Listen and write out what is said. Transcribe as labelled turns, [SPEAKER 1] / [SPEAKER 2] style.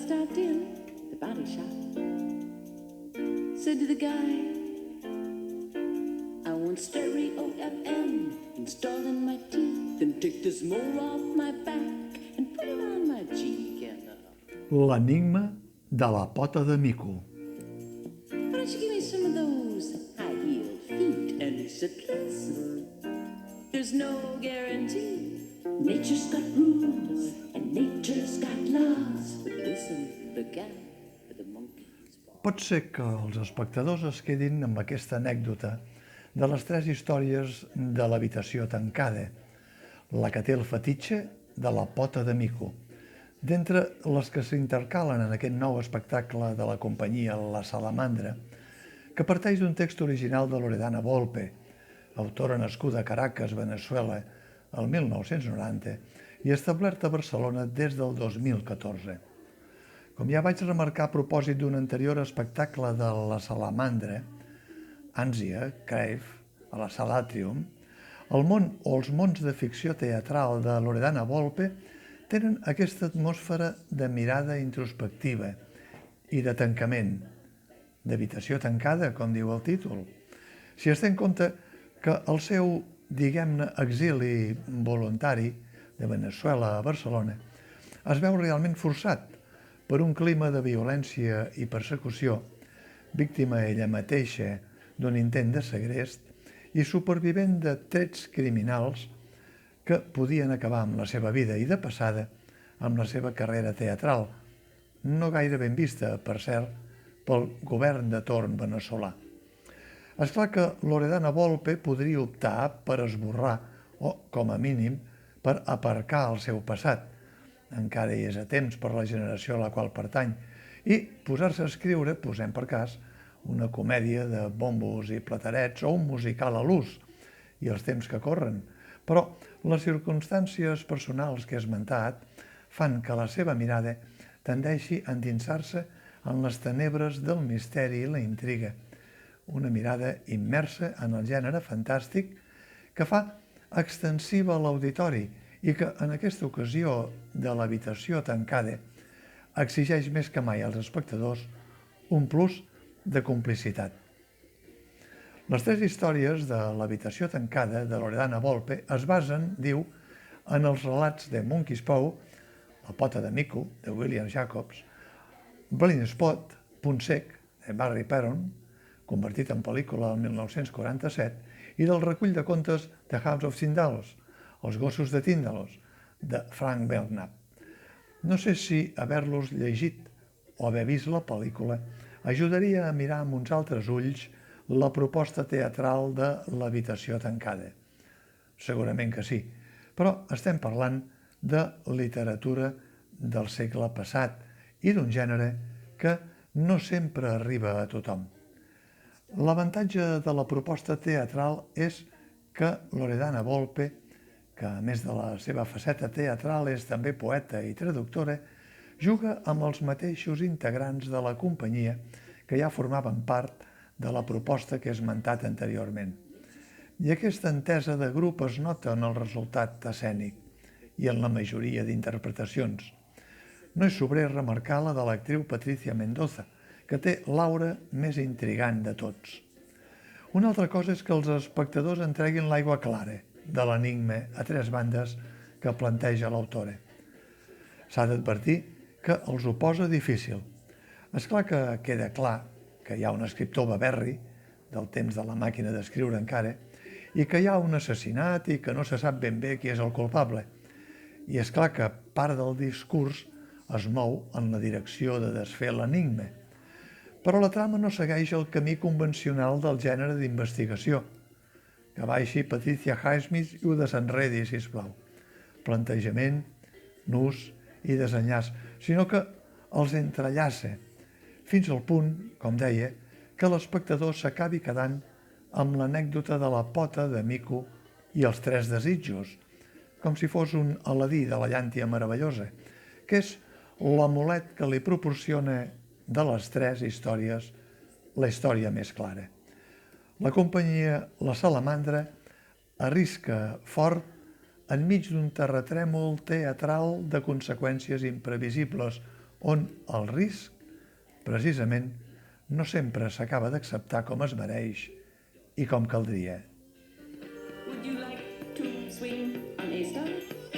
[SPEAKER 1] stopped in the body shop. Said to the guy, I want stereo FM installed in my teeth. Then take this mole off my back and put it on my cheek.
[SPEAKER 2] L'enigma de la pota de mico.
[SPEAKER 1] Why don't you give me some of those high-heeled feet? And he said, listen, there's no guarantee. Nature's got rules and nature's got laws. But listen, the guy with the monkey's paw.
[SPEAKER 2] Pot ser que els espectadors es quedin amb aquesta anècdota de les 3 històries de l'habitació tancada, la que té el fetitxe de la pota de mico, d'entre les que s'intercalen en aquest nou espectacle de la companyia La Salamandra, que parteix d'un text original de Loredana Volpe, autora nascuda a Caracas, Veneçuela, el 1990 i establerta a Barcelona des del 2014. Com ja vaig remarcar a propòsit d'un anterior espectacle de La Salamandra, Ànsia, Crave, a la Sala Atrium, el món o els mons de ficció teatral de Loredana Volpe tenen aquesta atmosfera de mirada introspectiva i de tancament, d'habitació tancada, com diu el títol. Si es té en compte que el seu, diguem-ne, exili voluntari de Veneçuela a Barcelona es veu realment forçat per un clima de violència i persecució, víctima ella mateixa d'un intent de segrest i supervivent de trets criminals que podien acabar amb la seva vida i, de passada, amb la seva carrera teatral, no gaire ben vista, per cert, pel govern de torn veneçolà. És clar que Loredana Volpe podria optar per esborrar, o, com a mínim, per aparcar el seu passat, encara hi és a temps per la generació a la qual pertany, i posar-se a escriure, posem per cas, una comèdia de bombos i platerets o un musical a l'ús, i els temps que corren, però les circumstàncies personals que he esmentat fan que la seva mirada tendeixi a endinsar-se en les tenebres del misteri i la intriga, una mirada immersa en el gènere fantàstic que fa extensiva a l'auditori i que, en aquesta ocasió de l'habitació tancada, exigeix més que mai als espectadors un plus de complicitat. Les 3 històries de l'habitació tancada de Loredana Volpe es basen, diu, en els relats de Monkey's Paw, La pota de mico, de William Jacobs, Blind Spot, Punt sec, de Barry Perron, convertit en pel·lícula el 1947, i del recull de contes The House of Tyndalos, Els gossos de Tyndalos, de Frank Belknap. No sé si haver-los llegit o haver vist la pel·lícula ajudaria a mirar amb uns altres ulls la proposta teatral de l'habitació tancada. Segurament que sí, però estem parlant de literatura del segle passat i d'un gènere que no sempre arriba a tothom. L'avantatge de la proposta teatral és que Loredana Volpe, que a més de la seva faceta teatral és també poeta i traductora, juga amb els mateixos integrants de la companyia que ja formaven part de la proposta que he esmentat anteriorment. I aquesta entesa de grup es nota en el resultat escènic i en la majoria d'interpretacions. No és sobrer remarcar la de l'actriu Patricia Mendoza, que té l'aura més intrigant de tots. Una altra cosa és que els espectadors entreguin l'aigua clara de l'enigma a 3 bandes que planteja l'autora. S'ha d'advertir que els ho posa difícil. És clar que queda clar que hi ha un escriptor baberri, del temps de la màquina d'escriure encara, i que hi ha un assassinat i que no se sap ben bé qui és el culpable. I és clar que part del discurs es mou en la direcció de desfer l'enigma. Però la trama no segueix el camí convencional del gènere d'investigació. Que baixi Patricia Highsmith i ho desenredi, sisplau. Plantejament, nus i desenllaç, sinó que els entrellaça, fins al punt, com deia, que l'espectador s'acabi quedant amb l'anècdota de la pota de mico i els 3 desitjos, com si fos un Aladí de la llàntia meravellosa, que és l'amulet que li proporciona de les 3 històries la història més clara. La companyia La Salamandra arrisca fort enmig d'un terratrèmol teatral de conseqüències imprevisibles, on el risc, precisament, no sempre s'acaba d'acceptar com es mereix i com caldria.
[SPEAKER 1] Would you like to swing on a star?